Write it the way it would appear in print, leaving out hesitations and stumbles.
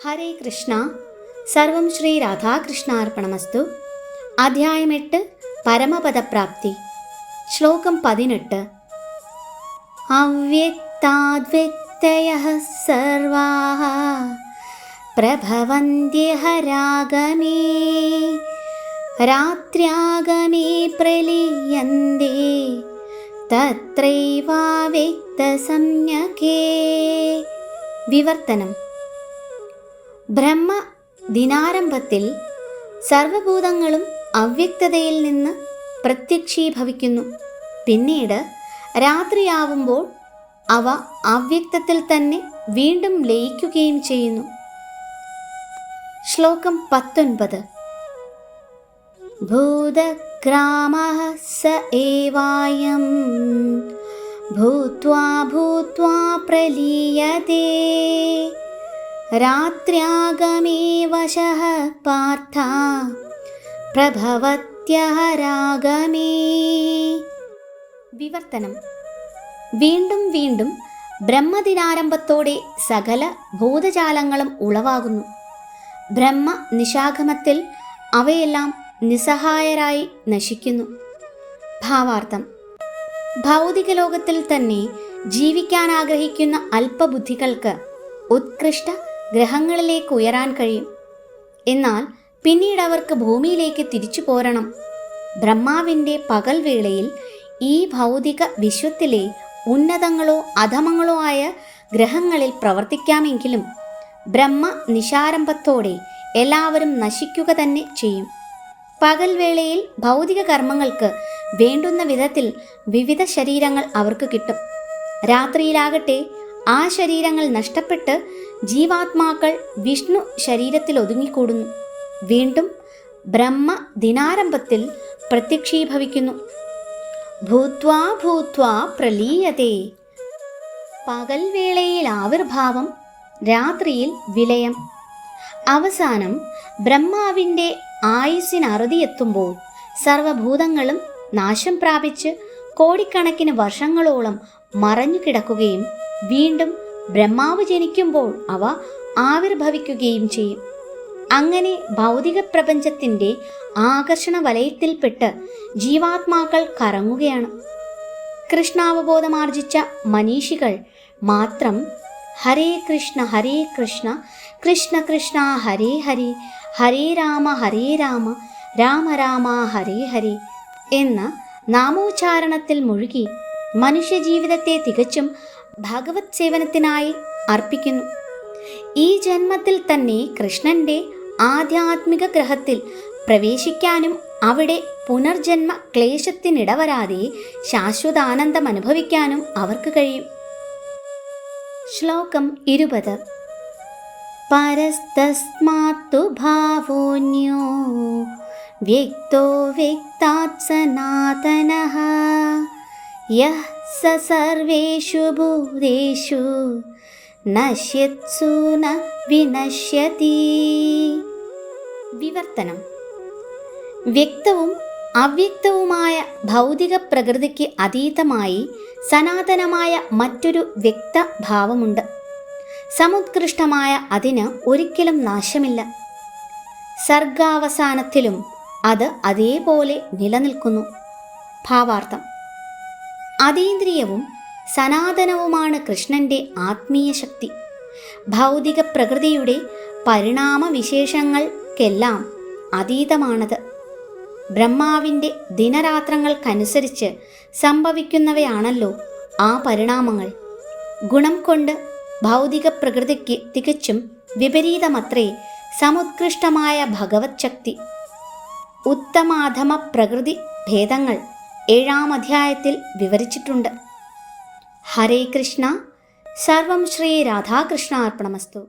ഹരേ കൃഷ്ണ. സർവം ശ്രീ രാധാകൃഷ്ണാർപ്പണമസ്തു. അധ്യായം 8 പരമപദപ്രാപ്തി. ശ്ലോകം 18. അവ്യക്താദ്വ്യക്തയഃ സർവാഃ പ്രഭവന്ത്യഃ രാഗമേ രാത്ര്യാഗമേ പ്രലീയന്തേ തത്രൈവാവ്യക്തസംജ്ഞകേ. വിവർത്തനം. ബ്രഹ്മ ദിനാരംഭത്തിൽ സർവഭൂതങ്ങളും അവ്യക്തതയിൽ നിന്ന് പ്രത്യക്ഷീഭവിക്കുന്നു. പിന്നീട് രാത്രിയാവുമ്പോൾ അവ അവ്യക്തത്തിൽ തന്നെ വീണ്ടും ലയിക്കുകയും ചെയ്യുന്നു. ശ്ലോകം 19. ഭൂതഗ്രാമഃ സ ഏവായം ഭൂത്വാ ഭൂത്വാ പ്രലീയതേ രാത്ര്യാഗമേ വശഃ പാർത്ഥ പ്രഭവത്യഃ രാഗമേ. വിവർത്തനം. വീണ്ടും വീണ്ടും ബ്രഹ്മദിനാരംഭത്തോടെ സകല ഭൂതജാലങ്ങളും ഉളവാകുന്നു. ബ്രഹ്മ നിശാഗമത്തിൽ അവയെല്ലാം നിസ്സഹായരായി നശിക്കുന്നു. ഭാവാർത്ഥം. ഭൗതിക ലോകത്തിൽ തന്നെ ജീവിക്കാൻ ആഗ്രഹിക്കുന്ന അല്പബുദ്ധികൾക്ക് ഉത്കൃഷ്ട ഗ്രഹങ്ങളിലേക്ക് ഉയരാൻ കഴിയും. എന്നാൽ പിന്നീട് അവർക്ക് ഭൂമിയിലേക്ക് തിരിച്ചു പോരണം. ബ്രഹ്മാവിൻ്റെ പകൽ വേളയിൽ ഈ ഭൗതിക വിശ്വത്തിലെ ഉന്നതങ്ങളോ അധമങ്ങളോ ആയ ഗ്രഹങ്ങളിൽ പ്രവർത്തിക്കാമെങ്കിലും ബ്രഹ്മ നിശാരംഭത്തോടെ എല്ലാവരും നശിക്കുക തന്നെ ചെയ്യും. പകൽ വേളയിൽ ഭൗതിക കർമ്മങ്ങൾക്ക് വേണ്ടുന്ന വിധത്തിൽ വിവിധ ശരീരങ്ങൾ അവർക്ക് കിട്ടും. രാത്രിയിലാകട്ടെ ആ ശരീരങ്ങൾ നഷ്ടപ്പെട്ട് ജീവാത്മാക്കൾ വിഷ്ണു ശരീരത്തിൽ ഒതുങ്ങിക്കൂടുന്നു. വീണ്ടും ബ്രഹ്മ ദിനാരംഭത്തിൽ പ്രത്യക്ഷീഭവിക്കുന്നു. ഭൂത്വാ ഭൂത്വാ പ്രലീയതേ. പകൽ വേളയിൽ ആവിർഭാവം, രാത്രിയിൽ വിലയം. അവസാനം ബ്രഹ്മാവിൻ്റെ ആയുസ്സിന് അറുതിയെത്തുമ്പോൾ സർവഭൂതങ്ങളും നാശം പ്രാപിച്ച് കോടിക്കണക്കിന് വർഷങ്ങളോളം മറഞ്ഞു കിടക്കുകയും വീണ്ടും ബ്രഹ്മാവ് ജനിക്കുമ്പോൾ അവ ആവിർഭവിക്കുകയും ചെയ്യും. അങ്ങനെ ഭൗതിക പ്രപഞ്ചത്തിൻ്റെ ആകർഷണ വലയത്തിൽപ്പെട്ട് ജീവാത്മാക്കൾ കറങ്ങുകയാണ്. കൃഷ്ണാവബോധമാർജിച്ച മനീഷികൾ മാത്രം ഹരേ കൃഷ്ണ കൃഷ്ണ കൃഷ്ണ ഹരേ ഹരേ ഹരേ രാമ രാമ രാമ ഹരേ ഹരേ എന്ന നാമോച്ചാരണത്തിൽ മുഴുകി മനുഷ്യജീവിതത്തെ തികച്ചും ഭഗവത് സേവനത്തിനായി അർപ്പിക്കുന്നു. ഈ ജന്മത്തിൽ തന്നെ കൃഷ്ണൻ്റെ ആധ്യാത്മിക ഗ്രഹത്തിൽ പ്രവേശിക്കാനും അവിടെ പുനർജന്മ ക്ലേശത്തിനിടവരാതെ ശാശ്വതാനന്ദം അനുഭവിക്കാനും അവർക്ക് കഴിയും. ശ്ലോകം 20. പരസ്തസ്മാത്തു ഭാവോന്യോ വ്യക്തോ വ്യക്താത് സനാതനഃ യഃ സ സർവേഷു ഭൂതേഷു നശ്യത്സു ന വിനശ്യതി. വിവർത്തനം. വ്യക്തവും അവ്യക്തവുമായ ഭൗതിക പ്രകൃതിക്ക് അതീതമായി സനാതനമായ മറ്റൊരു വ്യക്തഭാവമുണ്ട്. സമുത്കൃഷ്ടമായ അതിന് ഒരിക്കലും നാശമില്ല. സർഗാവസാനത്തിലും അത് അതേപോലെ നിലനിൽക്കുന്നു. ഭാവാർത്ഥം. അതീന്ദ്രിയവും സനാതനവുമാണ് കൃഷ്ണൻ്റെ ആത്മീയ ശക്തി. ഭൗതിക പ്രകൃതിയുടെ പരിണാമവിശേഷങ്ങൾക്കെല്ലാം അതീതമാണത്. ബ്രഹ്മാവിൻ്റെ ദിനരാത്രങ്ങൾക്കനുസരിച്ച് സംഭവിക്കുന്നവയാണല്ലോ ആ പരിണാമങ്ങൾ. ഗുണം കൊണ്ട് ഭൗതിക പ്രകൃതിക്ക് തികച്ചും വിപരീതമത്രേ സമുത്കൃഷ്ടമായ ഭഗവത് ശക്തി. ഉത്തമാധമ പ്രകൃതി ഭേദങ്ങൾ 7-ാം അധ്യായത്തിൽ വിവരിച്ചിട്ടുണ്ട്. ഹരേ കൃഷ്ണ. സർവം ശ്രീ രാധാകൃഷ്ണാർപ്പണമസ്തു.